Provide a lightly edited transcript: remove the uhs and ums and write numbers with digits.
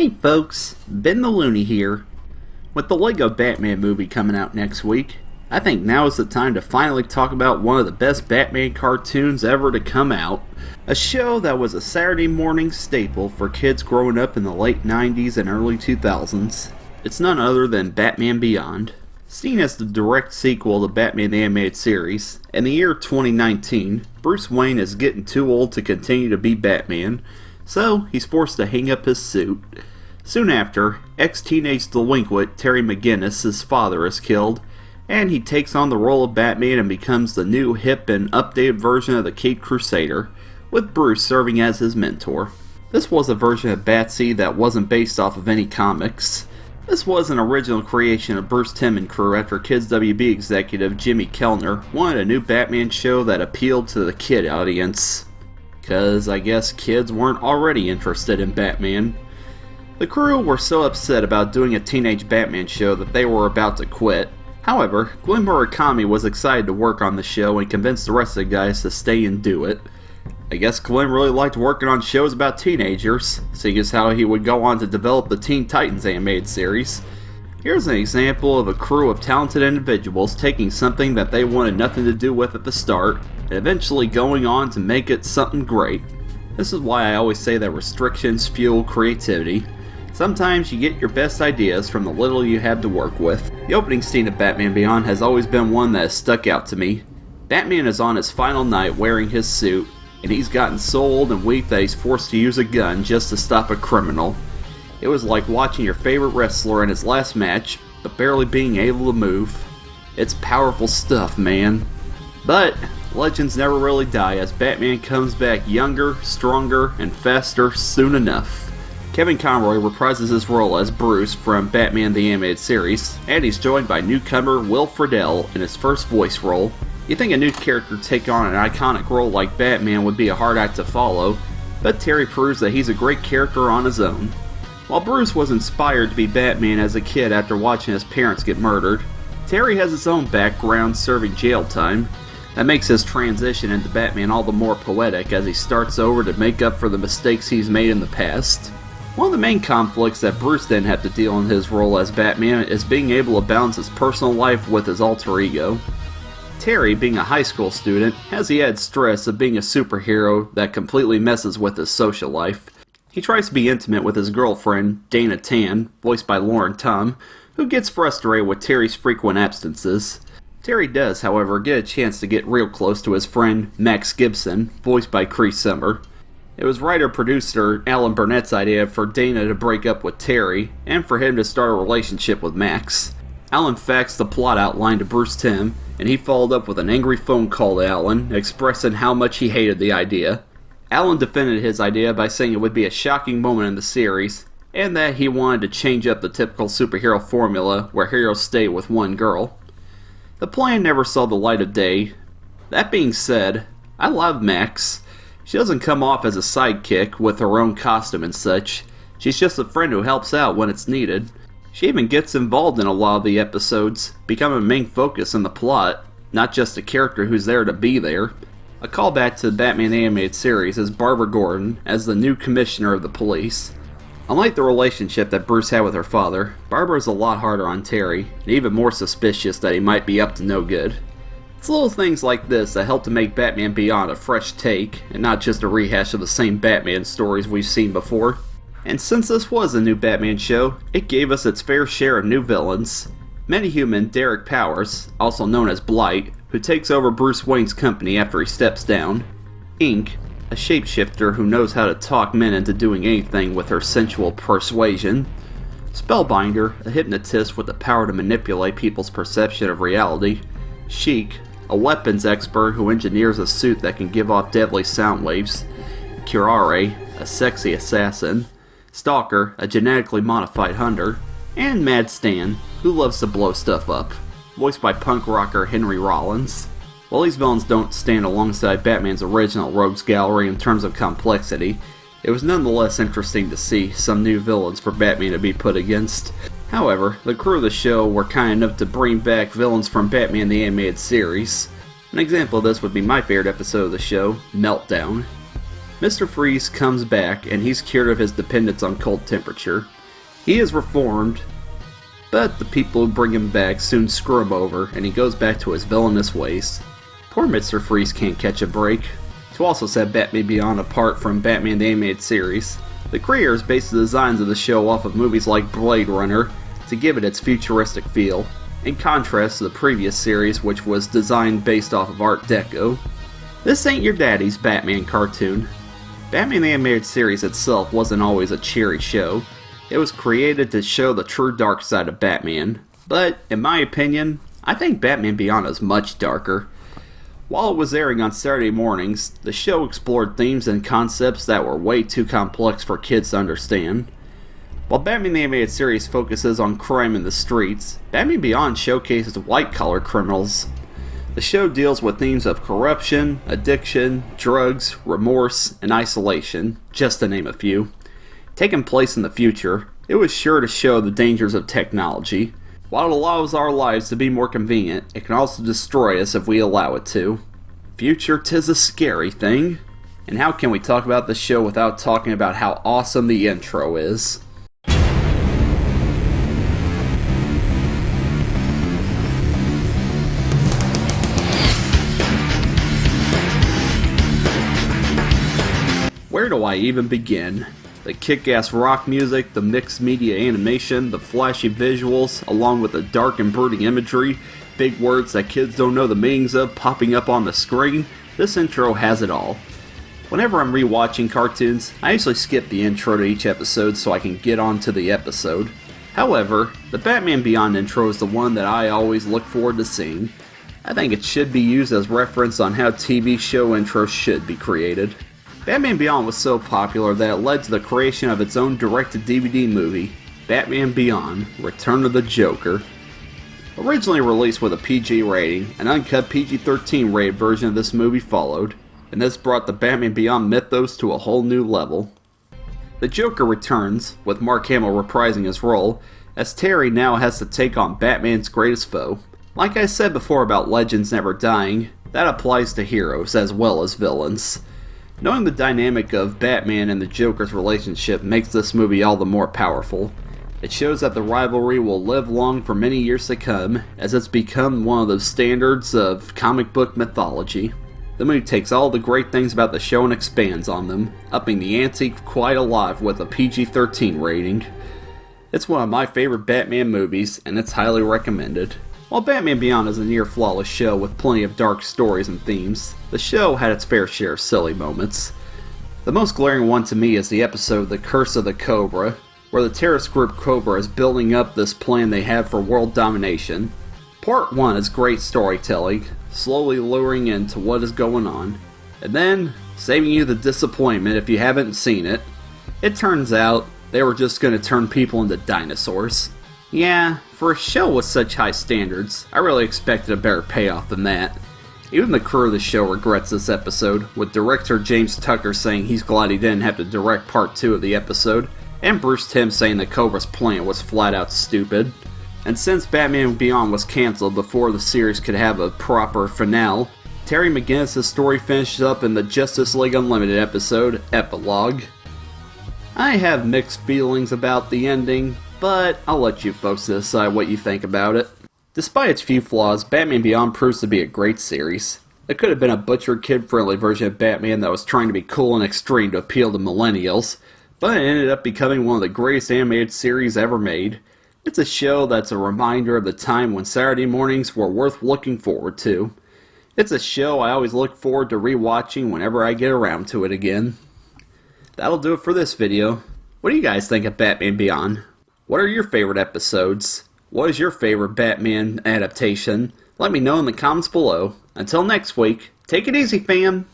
Hey folks, BENTHELOONEY here. With the Lego Batman movie coming out next week, I think now is the time to finally talk about one of the best Batman cartoons ever to come out. A show that was a Saturday morning staple for kids growing up in the late 90s and early 2000s. It's none other than Batman Beyond. Seen as the direct sequel to Batman the Animated Series, in the year 2019, Bruce Wayne is getting too old to continue to be Batman, so he's forced to hang up his suit. Soon after, ex-teenage delinquent Terry McGinnis' father is killed, and he takes on the role of Batman and becomes the new, hip, and updated version of the Caped Crusader, with Bruce serving as his mentor. This was a version of Batsy that wasn't based off of any comics. This was an original creation of Bruce Timm and crew after Kids WB executive Jimmy Kellner wanted a new Batman show that appealed to the kid audience. Cause I guess kids weren't already interested in Batman. The crew were so upset about doing a teenage Batman show that they were about to quit. However, Glenn Murakami was excited to work on the show and convinced the rest of the guys to stay and do it. I guess Glenn really liked working on shows about teenagers, seeing as how he would go on to develop the Teen Titans animated series. Here's an example of a crew of talented individuals taking something that they wanted nothing to do with at the start, and eventually going on to make it something great. This is why I always say that restrictions fuel creativity. Sometimes you get your best ideas from the little you have to work with. The opening scene of Batman Beyond has always been one that has stuck out to me. Batman is on his final night wearing his suit, and he's gotten so old and weak that he's forced to use a gun just to stop a criminal. It was like watching your favorite wrestler in his last match, but barely being able to move. It's powerful stuff, man. But legends never really die, as Batman comes back younger, stronger, and faster soon enough. Kevin Conroy reprises his role as Bruce from Batman the Animated Series, and he's joined by newcomer Will Friedle in his first voice role. You think a new character take on an iconic role like Batman would be a hard act to follow, but Terry proves that he's a great character on his own. While Bruce was inspired to be Batman as a kid after watching his parents get murdered, Terry has his own background serving jail time. That makes his transition into Batman all the more poetic as he starts over to make up for the mistakes he's made in the past. One of the main conflicts that Bruce didn't have to deal in his role as Batman is being able to balance his personal life with his alter ego. Terry, being a high school student, has the added stress of being a superhero that completely messes with his social life. He tries to be intimate with his girlfriend, Dana Tan, voiced by Lauren Tum, who gets frustrated with Terry's frequent absences. Terry does, however, get a chance to get real close to his friend, Max Gibson, voiced by Cree Summer. It was writer-producer Alan Burnett's idea for Dana to break up with Terry, and for him to start a relationship with Max. Alan faxed the plot outline to Bruce Timm, and he followed up with an angry phone call to Alan, expressing how much he hated the idea. Alan defended his idea by saying it would be a shocking moment in the series, and that he wanted to change up the typical superhero formula where heroes stay with one girl. The plan never saw the light of day. That being said, I love Max. She doesn't come off as a sidekick with her own costume and such. She's just a friend who helps out when it's needed. She even gets involved in a lot of the episodes, becoming a main focus in the plot, not just a character who's there to be there. A callback to the Batman Animated Series is Barbara Gordon as the new commissioner of the police. Unlike the relationship that Bruce had with her father, Barbara is a lot harder on Terry, and even more suspicious that he might be up to no good. It's little things like this that help to make Batman Beyond a fresh take, and not just a rehash of the same Batman stories we've seen before. And since this was a new Batman show, it gave us its fair share of new villains. Metahuman Derek Powers, also known as Blight, who takes over Bruce Wayne's company after he steps down. Ink, a shapeshifter who knows how to talk men into doing anything with her sensual persuasion. Spellbinder, a hypnotist with the power to manipulate people's perception of reality. Sheik, a weapons expert who engineers a suit that can give off deadly sound waves. Curare, a sexy assassin. Stalker, a genetically modified hunter. And Mad Stan, who loves to blow stuff up, voiced by punk rocker Henry Rollins. While these villains don't stand alongside Batman's original Rogues Gallery in terms of complexity, it was nonetheless interesting to see some new villains for Batman to be put against. However, the crew of the show were kind enough to bring back villains from Batman the Animated Series. An example of this would be my favorite episode of the show, Meltdown. Mr. Freeze comes back and he's cured of his dependence on cold temperature. He is reformed, but the people who bring him back soon screw him over and he goes back to his villainous ways. Poor Mr. Freeze can't catch a break. To also set Batman Beyond apart from Batman the Animated Series, the creators based the designs of the show off of movies like Blade Runner to give it its futuristic feel, in contrast to the previous series which was designed based off of Art Deco. This ain't your daddy's Batman cartoon. Batman the Animated Series itself wasn't always a cheery show. It was created to show the true dark side of Batman, but in my opinion, I think Batman Beyond is much darker. While it was airing on Saturday mornings, the show explored themes and concepts that were way too complex for kids to understand. While Batman the Animated Series focuses on crime in the streets, Batman Beyond showcases white-collar criminals. The show deals with themes of corruption, addiction, drugs, remorse, and isolation, just to name a few. Taking place in the future, it was sure to show the dangers of technology. While it allows our lives to be more convenient, it can also destroy us if we allow it to. Future 'tis a scary thing. And how can we talk about the show without talking about how awesome the intro is? Where do I even begin? The kick-ass rock music, the mixed media animation, the flashy visuals, along with the dark and brooding imagery, big words that kids don't know the meanings of popping up on the screen, this intro has it all. Whenever I'm rewatching cartoons, I usually skip the intro to each episode so I can get on to the episode. However, the Batman Beyond intro is the one that I always look forward to seeing. I think it should be used as reference on how TV show intros should be created. Batman Beyond was so popular that it led to the creation of its own direct-to-DVD movie, Batman Beyond: Return of the Joker. Originally released with a PG rating, an uncut PG-13 rated version of this movie followed, and this brought the Batman Beyond mythos to a whole new level. The Joker returns, with Mark Hamill reprising his role, as Terry now has to take on Batman's greatest foe. Like I said before about legends never dying, that applies to heroes as well as villains. Knowing the dynamic of Batman and the Joker's relationship makes this movie all the more powerful. It shows that the rivalry will live long for many years to come, as it's become one of the standards of comic book mythology. The movie takes all the great things about the show and expands on them, upping the ante quite a lot with a PG-13 rating. It's one of my favorite Batman movies, and it's highly recommended. While Batman Beyond is a near-flawless show with plenty of dark stories and themes, the show had its fair share of silly moments. The most glaring one to me is the episode The Curse of the Cobra, where the terrorist group Cobra is building up this plan they have for world domination. Part 1 is great storytelling, slowly luring into what is going on, and then saving you the disappointment if you haven't seen it. It turns out they were just going to turn people into dinosaurs. Yeah, for a show with such high standards, I really expected a better payoff than that. Even the crew of the show regrets this episode, with director James Tucker saying he's glad he didn't have to direct part 2 of the episode, and Bruce Timm saying that Cobra's plan was flat out stupid. And since Batman Beyond was cancelled before the series could have a proper finale, Terry McGinnis' story finished up in the Justice League Unlimited episode, Epilogue. I have mixed feelings about the ending, but I'll let you folks decide what you think about it. Despite its few flaws, Batman Beyond proves to be a great series. It could have been a butchered kid-friendly version of Batman that was trying to be cool and extreme to appeal to millennials, but it ended up becoming one of the greatest animated series ever made. It's a show that's a reminder of the time when Saturday mornings were worth looking forward to. It's a show I always look forward to rewatching whenever I get around to it again. That'll do it for this video. What do you guys think of Batman Beyond? What are your favorite episodes? What is your favorite Batman adaptation? Let me know in the comments below. Until next week, take it easy, fam!